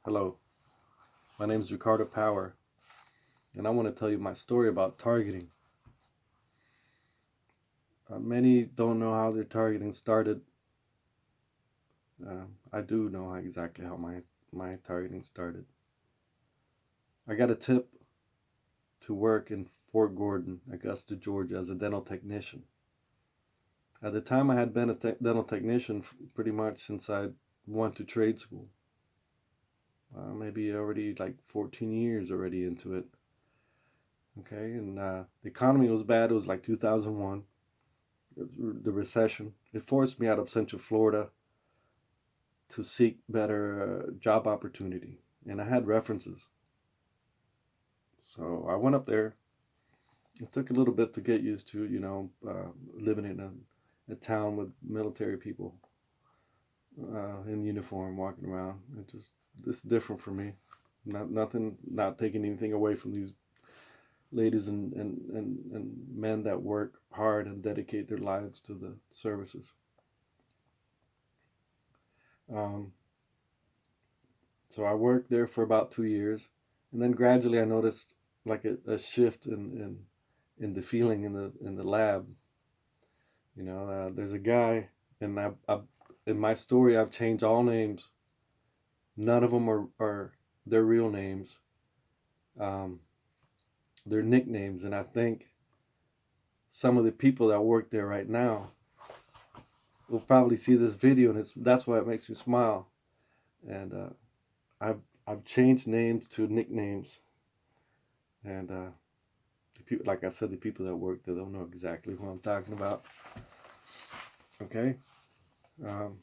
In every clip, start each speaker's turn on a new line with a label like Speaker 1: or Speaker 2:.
Speaker 1: Hello, my name is Ricardo Power, and I want to tell you my story about targeting. Many don't know how their targeting started. I do know exactly how my targeting started. I got a tip to work in Fort Gordon, Augusta, Georgia, as a dental technician. At the time, I had been a dental technician pretty much since I went to trade school. Maybe already like 14 years already into it. Okay, and the economy was bad. It was like 2001. The recession. It forced me out of Central Florida to seek better job opportunity, and I had references. So I went up there. It took a little bit to get used to, living in a town with military people in uniform walking around. It's different for me. Not taking anything away from these ladies and men that work hard and dedicate their lives to the services. Um, So I worked there for about 2 years, and then gradually I noticed like a shift in the feeling in the lab. There's a guy, and in my story I've changed all names. None of them are their real names. Um, they're nicknames, and I think some of the people that work there right now will probably see this video, and that's why it makes me smile. And I've I've changed names to nicknames, and the people, like I said, the people that work there don't know exactly who I'm talking about. Okay. Um,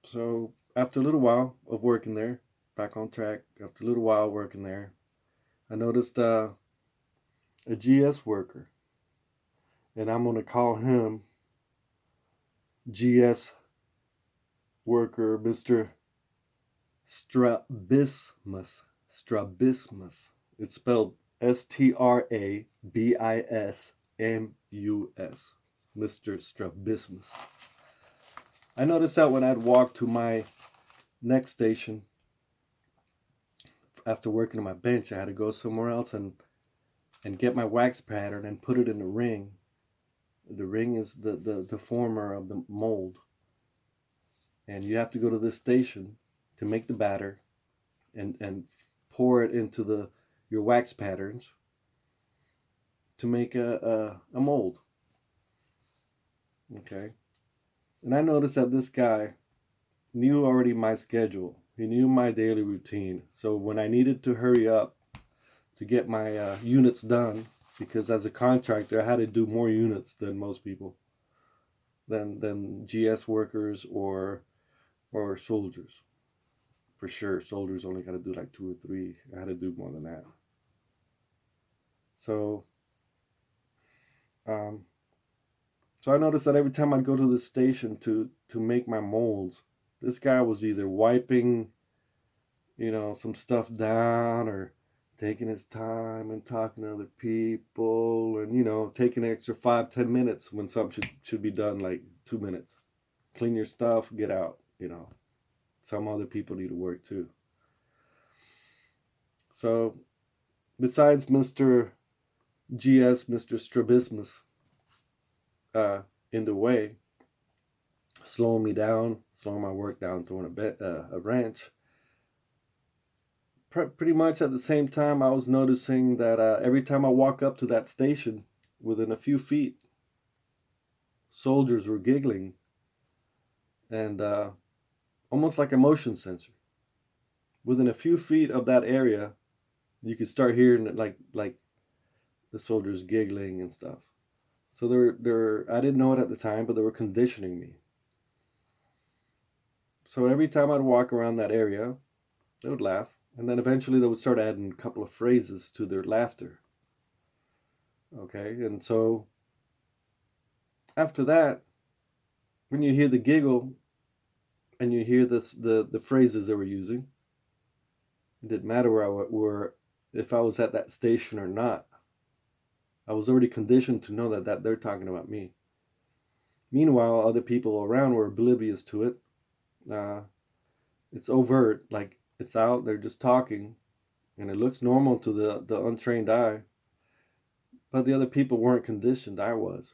Speaker 1: so after a little while of working there, back on track. After a little while working there, I noticed a GS worker, and I'm gonna call him GS worker Mr. Strabismus. Strabismus. It's spelled Strabismus. Mr. Strabismus. I noticed that when I'd walk to my next station after working on my bench, I had to go somewhere else and get my wax pattern and put it in the ring. The ring is the former of the mold, and you have to go to this station to make the batter and pour it into the your wax patterns to make a mold. Okay, and I noticed that this guy knew already my schedule. He knew my daily routine. So when I needed to hurry up to get my units done, because as a contractor I had to do more units than most people, than GS workers or soldiers. For sure, soldiers only got to do like two or three. I had to do more than that. So um, so I noticed that every time I'd go to the station to make my molds, this guy was either wiping some stuff down or taking his time and talking to other people and taking an extra 5-10 minutes when something should be done like 2 minutes. Clean your stuff, get out. Some other people need to work too. So besides Mr. GS, Mr. Strabismus, uh, in the way, slowing me down, slowing my work down, throwing a wrench. Pretty much at the same time, I was noticing that every time I walk up to that station, within a few feet, soldiers were giggling and almost like a motion sensor. Within a few feet of that area, you could start hearing it like the soldiers giggling and stuff. So they're I didn't know it at the time, but they were conditioning me. So every time I'd walk around that area, they would laugh, and then eventually they would start adding a couple of phrases to their laughter. Okay, and so after that, when you hear the giggle and you hear the phrases they were using, it didn't matter where I were, if I was at that station or not. I was already conditioned to know that they're talking about me. Meanwhile, other people around were oblivious to it. Uh, it's overt, like It's out, they're just talking, and it looks normal to the untrained eye, but the other people weren't conditioned. I was.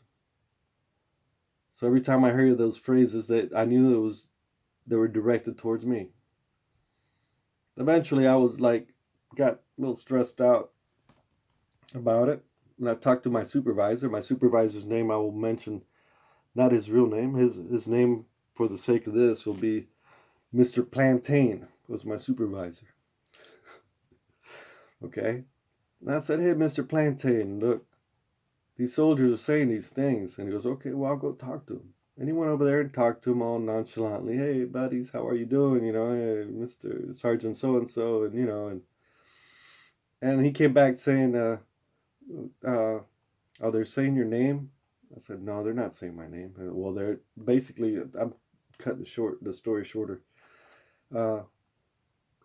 Speaker 1: So every time I heard those phrases, that I knew they were directed towards me. Eventually, I was like, got a little stressed out about it. And I talked to my supervisor. My supervisor's name I will mention, not his real name. His name, for the sake of this, will be Mr. Plantain. Was my supervisor. Okay. And I said, hey, Mr. Plantain, look, these soldiers are saying these things. And he goes, okay, well, I'll go talk to them. And he went over there and talked to him all nonchalantly. Hey, buddies, how are you doing? You know, hey, Mr. Sergeant so and so, and you know, and he came back saying, uh, "Oh, they're saying your name." I said, "No, they're not saying my name." Well, they're basically. I'm cutting the story shorter. Uh,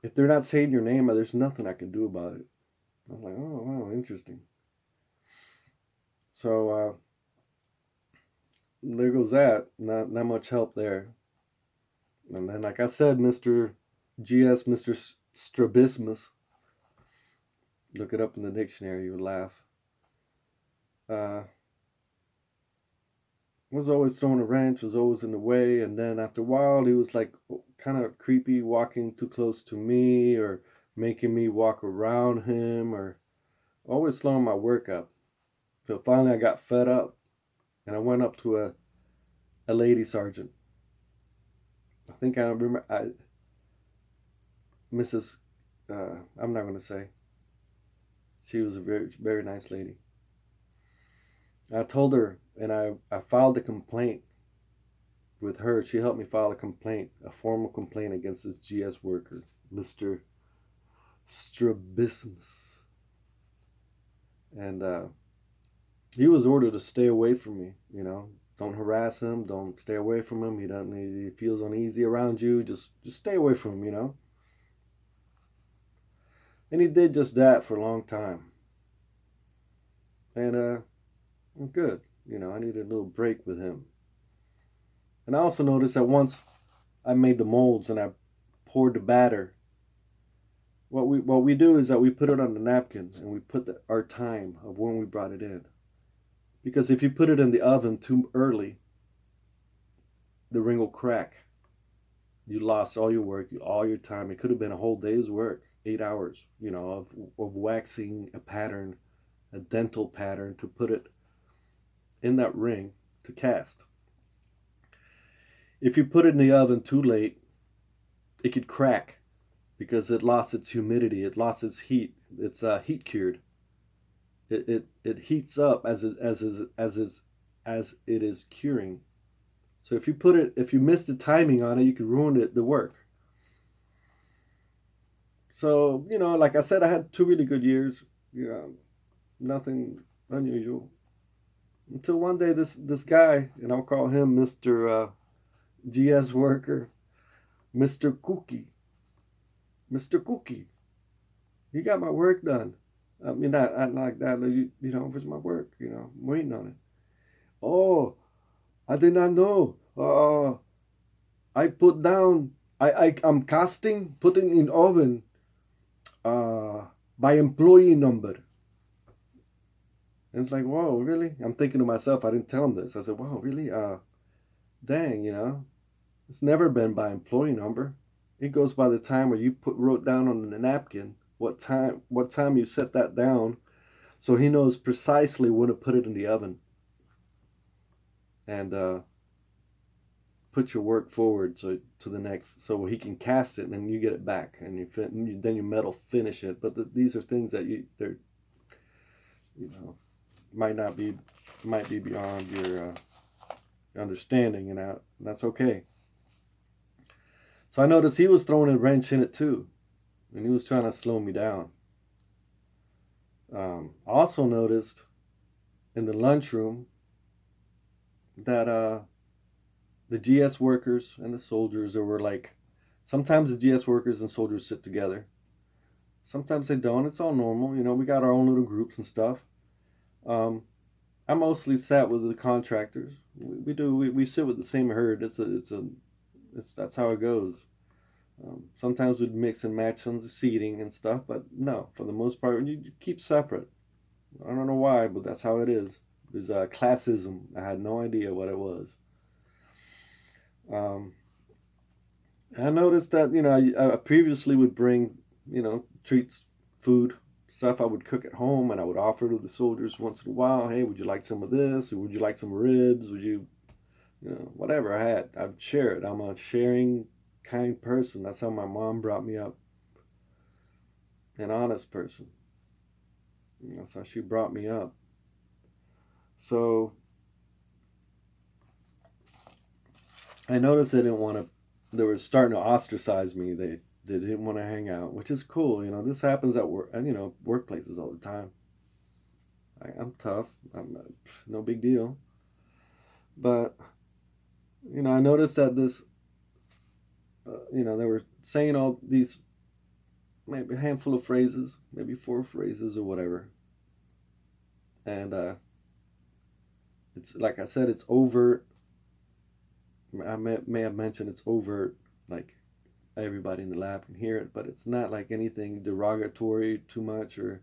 Speaker 1: if they're not saying your name, there's nothing I can do about it. I'm like, oh wow, interesting. So there goes that. Not much help there. And then, like I said, Mr. GS, Mr. Strabismus. Look it up in the dictionary. You would laugh. Uh, was always throwing a wrench, was always in the way, and then after a while he was like kind of creepy, walking too close to me or making me walk around him or always slowing my work up. So finally I got fed up and I went up to a lady sergeant. I think I remember Mrs. I'm not gonna say. She was a very nice lady. I told her and I filed a complaint with her. She helped me file a complaint, a formal complaint against this GS worker, Mr. Strabismus. And he was ordered to stay away from me. You know, don't harass him. Don't stay away from him. He doesn't. He feels uneasy around you. Just stay away from him. You know. And he did just that for a long time. And I'm good. You know, I needed a little break with him. And I also noticed that once I made the molds and I poured the batter, what we do is that we put it on the napkin and we put our time of when we brought it in. Because if you put it in the oven too early, the ring will crack. You lost all your work, all your time. It could have been a whole day's work, 8 hours, you know, of waxing a pattern, a dental pattern to put it in that ring to cast. If you put it in the oven too late, it could crack because it lost its humidity, it lost its heat. It's heat cured. It heats up as it is curing. So if you miss the timing on it, you can ruin the work. So you know, like I said, I had 2 really good years. You know, nothing unusual. Until one day, this guy, and I'll call him Mr. GS worker, Mr. Cookie, Mr. Cookie. He got my work done. I mean, not like that. You know, where's my work? You know, I'm waiting on it. Oh, I did not know. I put down. I'm casting, putting in oven. Uh, by employee number. And it's like, whoa, really? I'm thinking to myself, I didn't tell him this. I said, wow, really? Dang, you know, it's never been by employee number. It goes by the time where you wrote down on the napkin what time you set that down, so he knows precisely when to put it in the oven and put your work forward so to the next, so he can cast it and then you get it back and then you metal finish it. But these are things that they're you know might not be might be beyond your understanding, and that's okay. So I noticed he was throwing a wrench in it too, and he was trying to slow me down. I also noticed in the lunchroom that the GS workers and the soldiers, there were like, sometimes the GS workers and soldiers sit together. Sometimes they don't. It's all normal. You know, we got our own little groups and stuff. Um, I mostly sat with the contractors. We sit with the same herd. That's how it goes. Sometimes we'd mix and match on the seating and stuff, but no, for the most part, you keep separate. I don't know why, but that's how it is. There's classism. I had no idea what it was. Um, I noticed that, I previously would bring, treats, food, stuff I would cook at home, and I would offer to the soldiers once in a while. Hey, would you like some of this? Or would you like some ribs? Would you, whatever I had, I'd share it. I'm a sharing, kind person. That's how my mom brought me up. An honest person. That's how she brought me up. So I noticed they didn't want to. They were starting to ostracize me. They didn't want to hang out, which is cool. This happens at work. Workplaces all the time. I'm tough. I'm no big deal. But I noticed that this. They were saying all these maybe a handful of phrases, maybe four phrases or whatever, and it's like I said, it's overt. I may have mentioned it's overt, like everybody in the lab can hear it, but it's not like anything derogatory too much or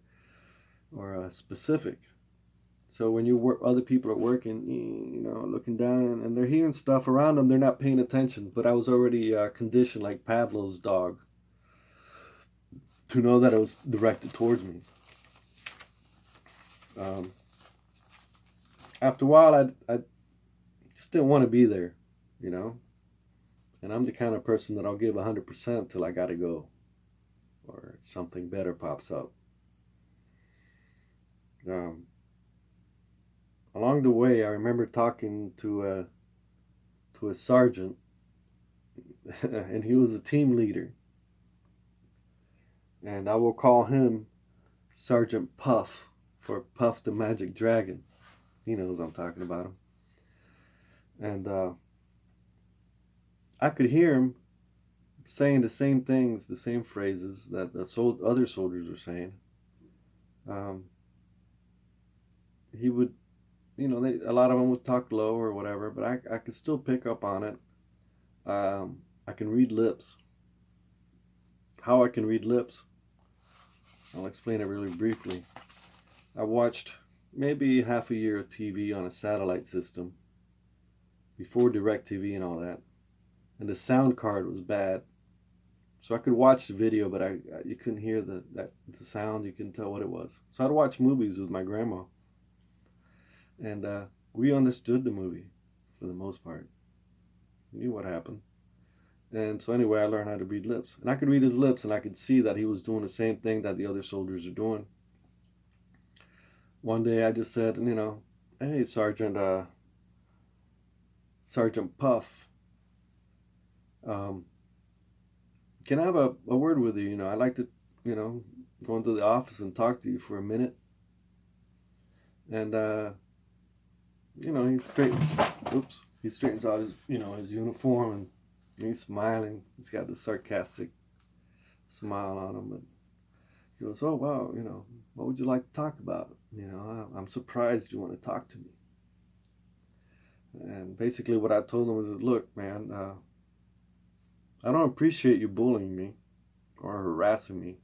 Speaker 1: specific. So when you work, other people are working, looking down, and they're hearing stuff around them, they're not paying attention. But I was already conditioned, like Pavlov's dog, to know that it was directed towards me. Um, After a while, I just didn't want to be there, you know. And I'm the kind of person that I'll give 100% till I gotta go, or something better pops up. Um, Along the way, I remember talking to a sergeant, and he was a team leader, and I will call him Sergeant Puff for Puff the Magic Dragon. He knows I'm talking about him, and I could hear him saying the same things, the same phrases that the other soldiers were saying. Um, he would, a lot of them would talk low or whatever, but I could still pick up on it. I can read lips. How I can read lips, I'll explain it really briefly. I watched maybe half a year of TV on a satellite system before DirecTV and all that, and the sound card was bad. So I could watch the video, but you couldn't hear the sound. You couldn't tell what it was. So I'd watch movies with my grandma, and we understood the movie for the most part. We knew what happened. And so anyway, I learned how to read lips, and I could read his lips, and I could see that he was doing the same thing that the other soldiers are doing. One day I just said, hey, Sergeant Puff, um, can I have a word with you? I'd like to, go into the office and talk to you for a minute. And he he straightens out his uniform, and he's smiling. He's got this sarcastic smile on him, and he goes, "Oh wow, what would you like to talk about? I'm surprised you want to talk to me." And basically, what I told him was, "Look, man, I don't appreciate you bullying me or harassing me.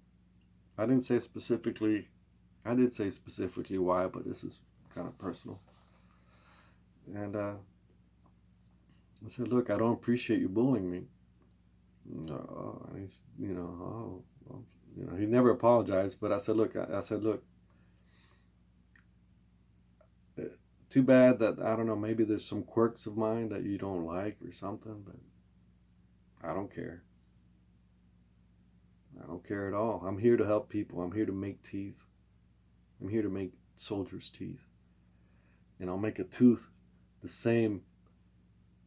Speaker 1: I didn't say specifically. I did say specifically why, but this is kind of personal." And I said, "Look, I don't appreciate you bullying me." No, he's, oh, well, he never apologized. But I said, "Look, uh, too bad that I don't know. Maybe there's some quirks of mine that you don't like or something, but I don't care. I don't care at all. I'm here to help people. I'm here to make teeth. I'm here to make soldiers' teeth, and I'll make a tooth the same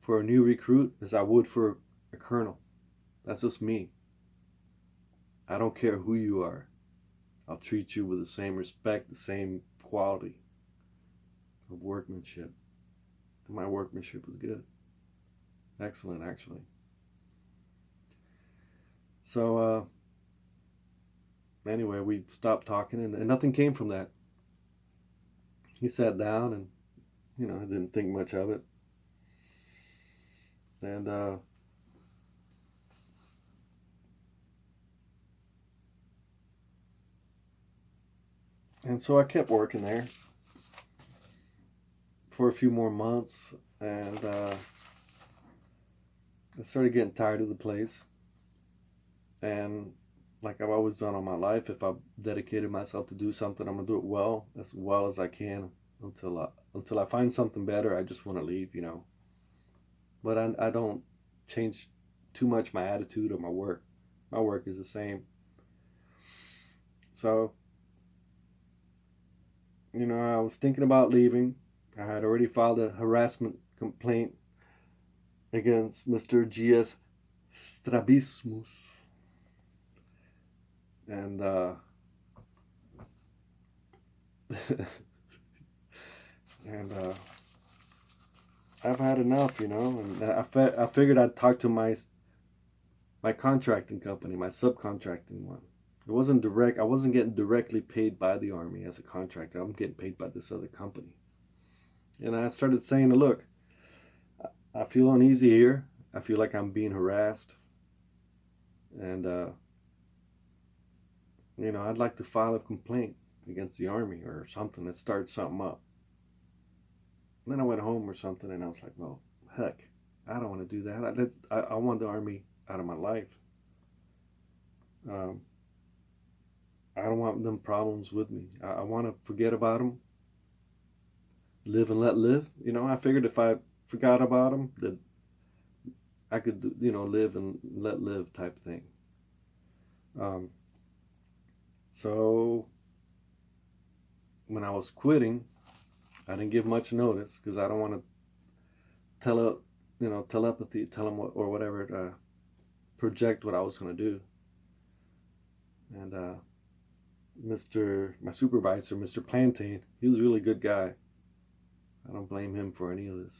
Speaker 1: for a new recruit as I would for a colonel. That's just me. I don't care who you are. I'll treat you with the same respect, the same quality of workmanship." And my workmanship was good. Excellent, actually. So, anyway, we stopped talking, and nothing came from that. He sat down, and, I didn't think much of it. And And so I kept working there for a few more months, and I started getting tired of the place. And like I've always done all my life, if I've dedicated myself to do something, I'm gonna do it well as I can until I find something better. I just want to leave, you know. But I don't change too much my attitude or my work. My work is the same. So, you know, I was thinking about leaving. I had already filed a harassment complaint against Mr. G.S. Strabismus. And and I've had enough, you know. And I figured I'd talk to my contracting company, my subcontracting one. It wasn't direct. I wasn't getting directly paid by the army as a contractor. I'm getting paid by this other company. And I started saying, look, I feel uneasy here. I feel like I'm being harassed, and you know, I'd like to file a complaint against the army or something that starts something up. And then I went home or something, and I was like, well, heck, I don't want to do that. I want the army out of my life. Um, I don't want them problems with me. I want to forget about them, live and let live. You know, I figured if I forgot about them, that I could, you know, live and let live type thing. Um, so when I was quitting, I didn't give much notice because I don't want to you know, telepathy, tell them what or whatever, project what I was going to do. And my supervisor, Mr. Plantain, he was a really good guy. I don't blame him for any of this.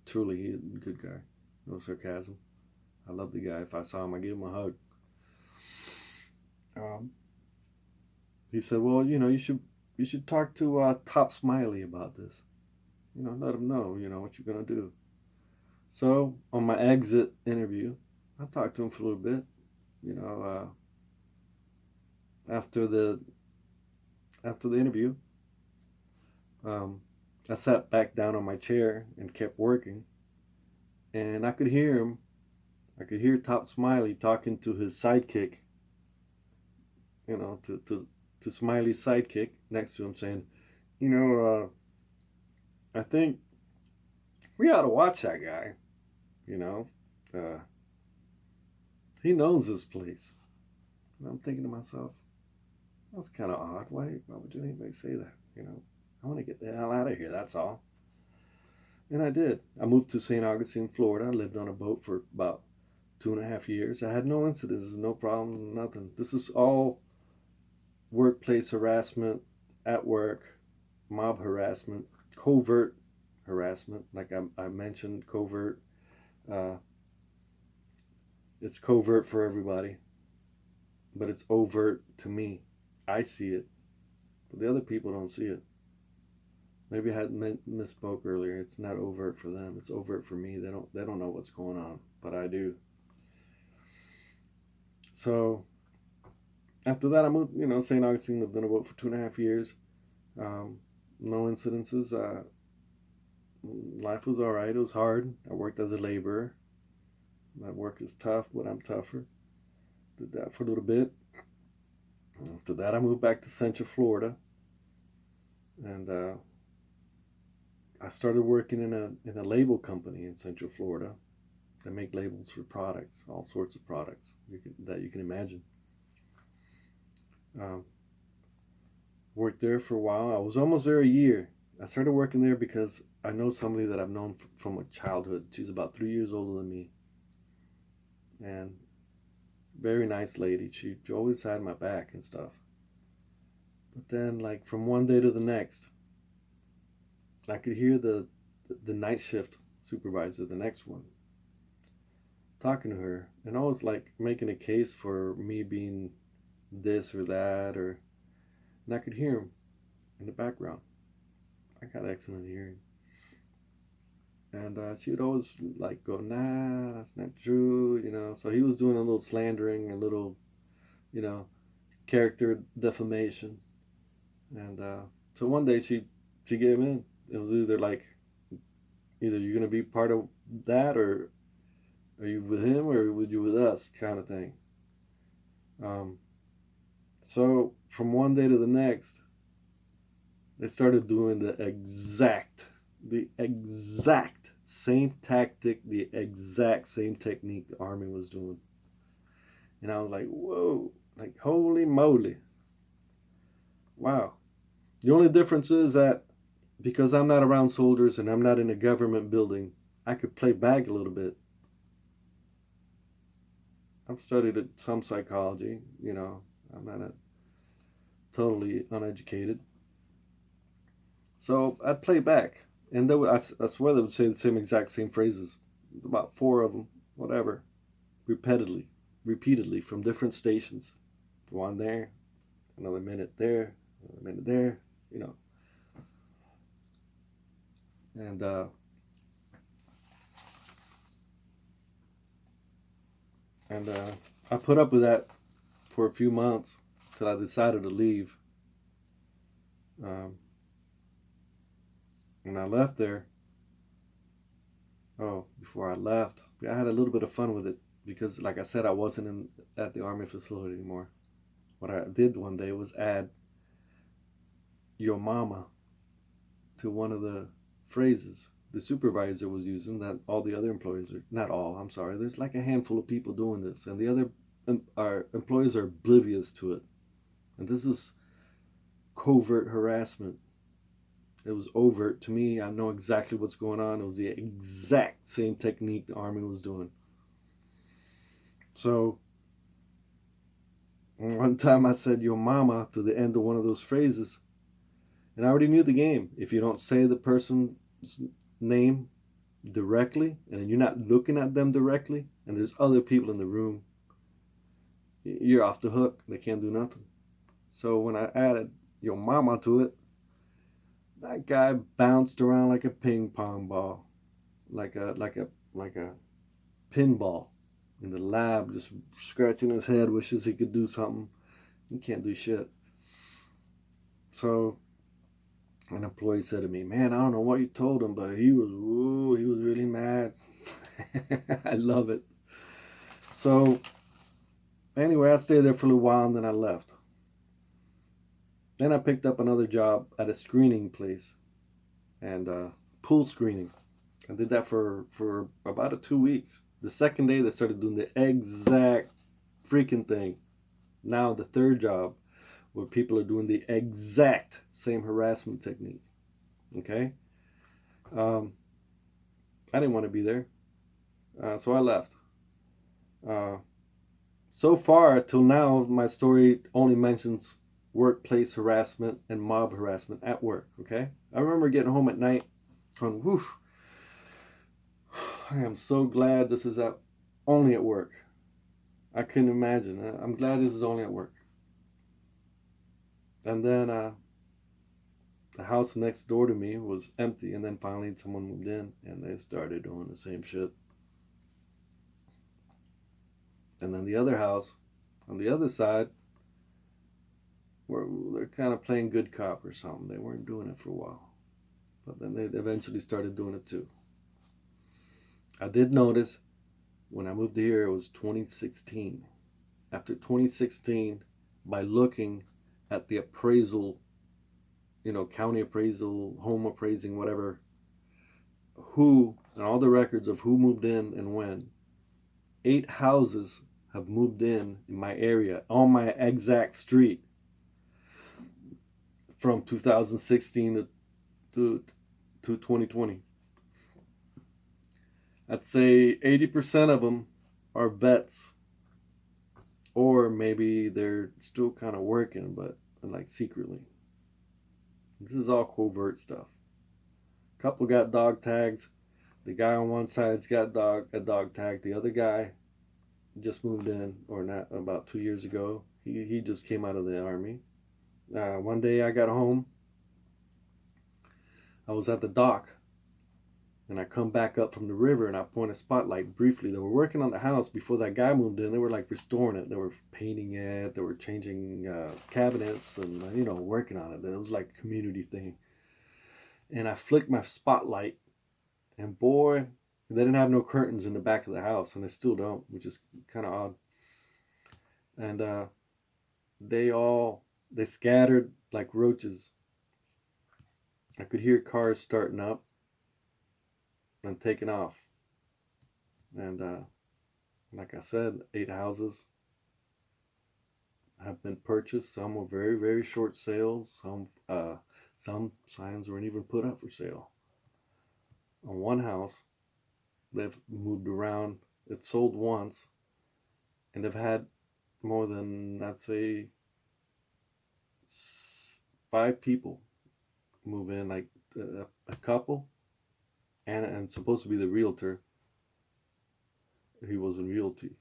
Speaker 1: Truly, he's a good guy. No sarcasm. I love the guy. If I saw him, I'd give him a hug. Um, he said, "Well, you know, you should talk to Top Smiley about this. You know, let him know, you know, what you're gonna do." So on my exit interview, I talked to him for a little bit. You know, after the interview, um, I sat back down on my chair and kept working, and I could hear him. I could hear Top Smiley talking to his sidekick. You know, to Smiley's sidekick next to him, saying, "You know, I think we ought to watch that guy. You know, uh, he knows this place." And I'm thinking to myself, that's kind of odd. Why would anybody say that? You know, I want to get the hell out of here. That's all. And I did. I moved to St. Augustine, Florida. I lived on a boat for about 2.5 years. I had no incidents, no problem, nothing. This is all workplace harassment at work, mob harassment, covert harassment. Like I mentioned, covert. Uh, it's covert for everybody, but it's overt to me. I see it, but the other people don't see it. Maybe I had misspoke earlier. It's not overt for them. It's overt for me. They don't know what's going on, but I do. So after that, I moved. You know, St. Augustine, lived on a boat for 2.5 years. Um, no incidences. Life was all right. It was hard. I worked as a laborer. My work is tough, but I'm tougher. Did that for a little bit. After that, I moved back to Central Florida, and I started working in a label company in Central Florida. They make labels for products, all sorts of products that you can imagine. Um, Worked there for a while. I was almost there a year. I started working there because I know somebody that I've known from childhood. She's about 3 years older than me, and very nice lady. She always had my back and stuff. But then, like from one day to the next, I could hear the night shift supervisor, the next one, talking to her, and always like making a case for me being this or that, or and I could hear him in the background. I got excellent hearing. And she would always like go, nah, that's not true, you know. So he was doing a little slandering, a little, you know, character defamation. And so one day she gave in. It was either like, either you're gonna be part of that, or are you with him, or would you with us, kind of thing. Um, so from one day to the next, they started doing the exact same tactic, the exact same technique the army was doing. And I was like, whoa, like holy moly, wow. The only difference is that because I'm not around soldiers and I'm not in a government building, I could play back a little bit. I've studied some psychology, I'm not totally uneducated. So I'd play back, and I swear they would say the same phrases, about four of them, whatever, repeatedly from different stations. One there, another minute there, another minute there, you know. And I put up with that for a few months till I decided to leave. Um, and I left there. Oh, before I left, I had a little bit of fun with it because, like I said, I wasn't at the army facility anymore. What I did one day was add "your mama" to one of the phrases the supervisor was using that all the other employees are, not all, I'm sorry, there's like a handful of people doing this, and the other our employees are oblivious to it. And this is covert harassment. It was overt to me. I know exactly what's going on. It was the exact same technique the army was doing. So one time I said "your mama" to the end of one of those phrases, and I already knew the game. If you don't say the person's name directly, and you're not looking at them directly, and there's other people in the room, you're off the hook. They can't do nothing. So when I added "your mama" to it, that guy bounced around like a ping pong ball, like a pinball in the lab, just scratching his head, wishes he could do something. He can't do shit. So an employee said to me, "Man, I don't know what you told him, but he was really mad." I love it. So anyway, I stayed there for a little while and then I left. Then I picked up another job at a screening place and pool screening. I did that for about 2 weeks. The second day they started doing the exact freaking thing. Now the third job where people are doing the exact same harassment technique. Okay, um, I didn't want to be there, so I left. Uh, so far till now, my story only mentions workplace harassment and mob harassment at work. Okay, I remember getting home at night, going, "Whoosh! I am so glad this is only at work." I couldn't imagine. I'm glad this is only at work. And then the house next door to me was empty, and then finally someone moved in, and they started doing the same shit. And then the other house on the other side, were they're kind of playing good cop or something. They weren't doing it for a while, but then they eventually started doing it too. I did notice when I moved here, it was 2016. After 2016, by looking at the appraisal, county appraisal, home appraising, whatever, who and all the records of who moved in and when, 8 houses have moved in my area on my exact street from 2016 to 2020. I'd say 80% of them are vets, or maybe they're still kind of working, but like secretly. This is all covert stuff. A couple got dog tags. The guy on one side's got a dog tag. The other guy just moved in, or not, about 2 years ago. He just came out of the army. One day I got home. I was at the dock, And I come back up from the river and I point a spotlight briefly. They were working on the house before that guy moved in. They were like restoring it. They were painting it. They were changing cabinets and working on it. It was like a community thing. And I flicked my spotlight, and boy, they didn't have no curtains in the back of the house, and they still don't, which is kind of odd. And they scattered like roaches. I could hear cars starting up and taking off. And like I said, 8 houses have been purchased. Some were very, very short sales. Some signs weren't even put up for sale. On one house, they've moved around. It sold once, and they've had more than, I'd say, 5 people move in, like a couple, and supposed to be the realtor. He was in realty,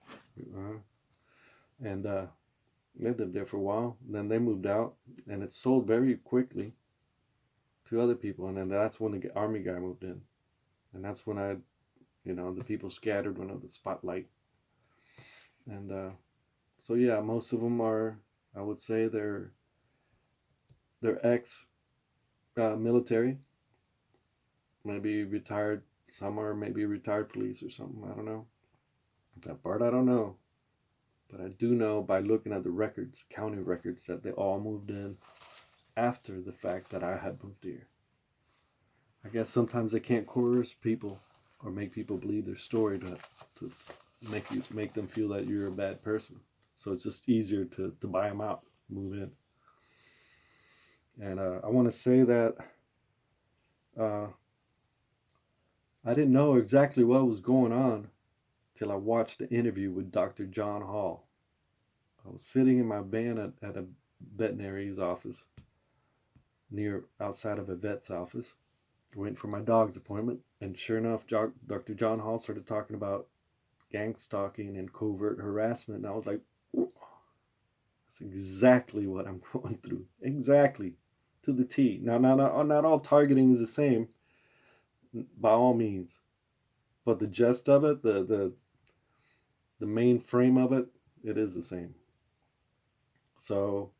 Speaker 1: and they lived there for a while. Then they moved out, and it sold very quickly to other people. And then that's when the army guy moved in, and that's when the people scattered under the spotlight. And so yeah, most of them are, I would say, they're ex military, maybe retired. Some are maybe retired police or something. I don't know. That part I don't know. But I do know by looking at the records, county records, that they all moved in after the fact that I had moved here. I guess sometimes they can't coerce people or make people believe their story to make them feel that you're a bad person. So it's just easier to buy them out, move in. And I want to say that I didn't know exactly what was going on till I watched the interview with Dr. John Hall. I was sitting in my van at a veterinary's office outside of a vet's office, waiting for my dog's appointment, and sure enough, Dr. John Hall started talking about gang stalking and covert harassment, and I was like, that's exactly what I'm going through. Exactly. To the T. Now, not all targeting is the same, by all means, but the gist of it, the main frame of it, it is the same. So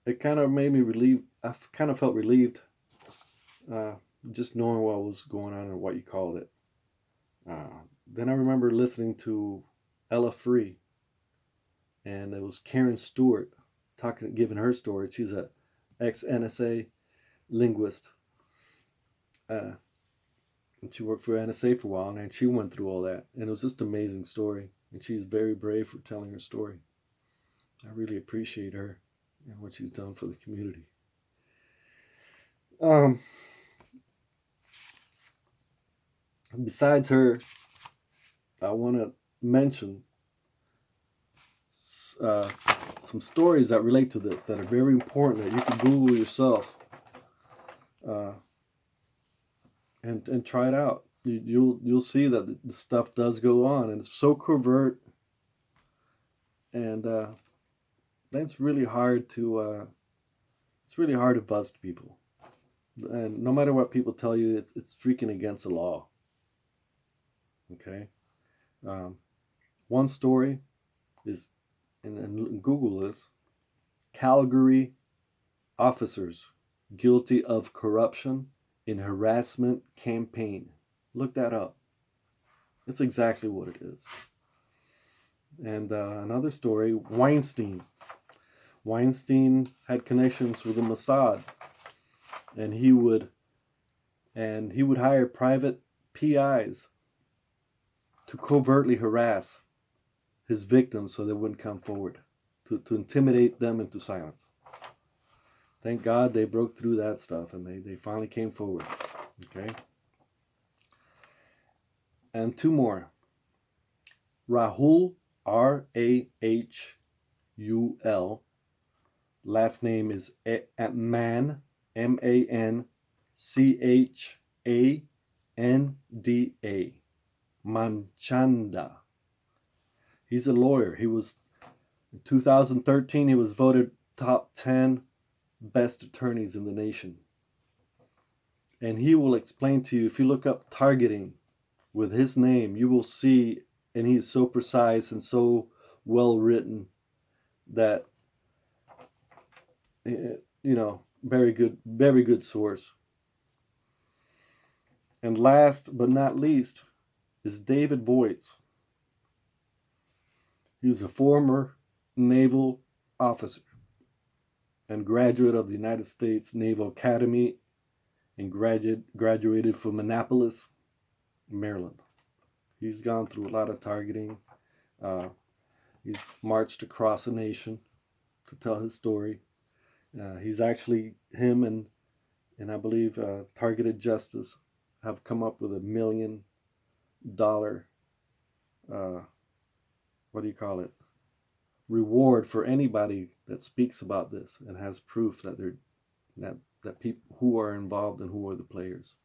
Speaker 1: it kind of made me relieved. I kind of felt relieved, just knowing what was going on and what you called it. Then I remember listening to Ella Free, and it was Karen Stewart giving her story. She's a ex-NSA linguist. And she worked for NSA for a while, and she went through all that, and it was just an amazing story. And she's very brave for telling her story. I really appreciate her and what she's done for the community. Besides her, I want to mention some stories that relate to this that are very important that you can Google yourself and try it out. You'll see that the stuff does go on, and it's so covert, and that's really hard to bust people. And no matter what people tell you, it's freaking against the law. Okay. One story is, and Google this: Calgary officers guilty of corruption in harassment campaign. Look that up. It's exactly what it is. And another story: Weinstein. Weinstein had connections with the Mossad, and he would hire private PIs to covertly harass his victims so they wouldn't come forward, to intimidate them into silence. Thank God they broke through that stuff and they finally came forward. Okay? And 2 more. Rahul, Rahul. Last name is Man, Manchanda. Manchanda. He's a lawyer. In 2013, he was voted top 10 best attorneys in the nation. And he will explain to you, if you look up targeting with his name, you will see, and he's so precise and so well written that, very good source. And last but not least is David Boyce. He was a former naval officer and graduate of the United States Naval Academy and graduated from Annapolis, Maryland. He's gone through a lot of targeting. Uh, he's marched across the nation to tell his story. He's actually, him and I believe Targeted Justice have come up with $1 million, uh, what do you call it, reward for anybody that speaks about this and has proof that they're that people who are involved and who are the players.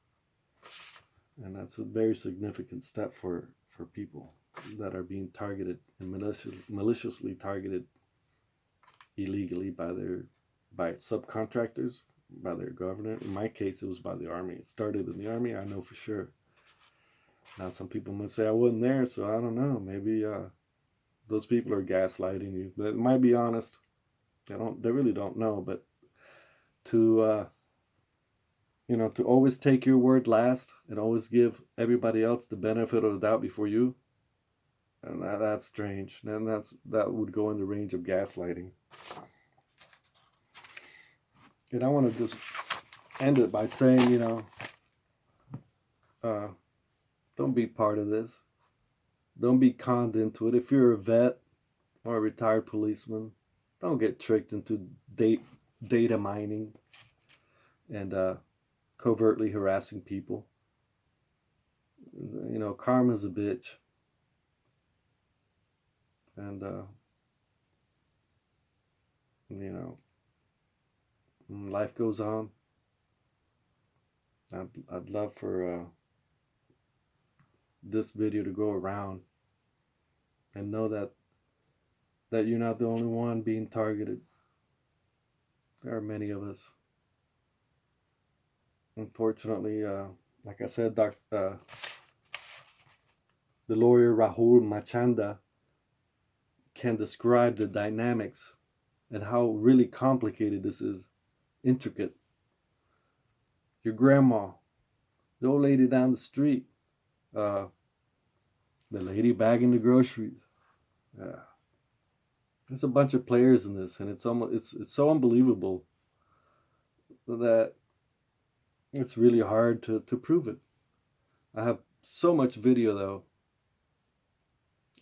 Speaker 1: And that's a very significant step for people that are being targeted and maliciously targeted illegally by subcontractors, by their government. In my case, it was by the army. It started in the army, I know for sure. Now, some people might say I wasn't there, so I don't know. Maybe those people are gaslighting you. But it might be honest. They really don't know. But to to always take your word last and always give everybody else the benefit of the doubt before you, and that's strange. And that would go in the range of gaslighting. And I want to just end it by saying, don't be part of this. Don't be conned into it. If you're a vet or a retired policeman, don't get tricked into data mining and covertly harassing people. Karma's a bitch. And, life goes on. I'd love for this video to go around and know that you're not the only one being targeted. There are many of us. Unfortunately, like I said, the lawyer Rahul Machanda can describe the dynamics and how really complicated this is, intricate. Your grandma, the old lady down the street, the lady bagging the groceries. There's a bunch of players in this, and it's so unbelievable that it's really hard to prove it. I have so much video though,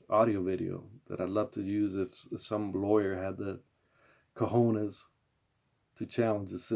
Speaker 1: audio video, that I'd love to use if some lawyer had the cojones to challenge the system.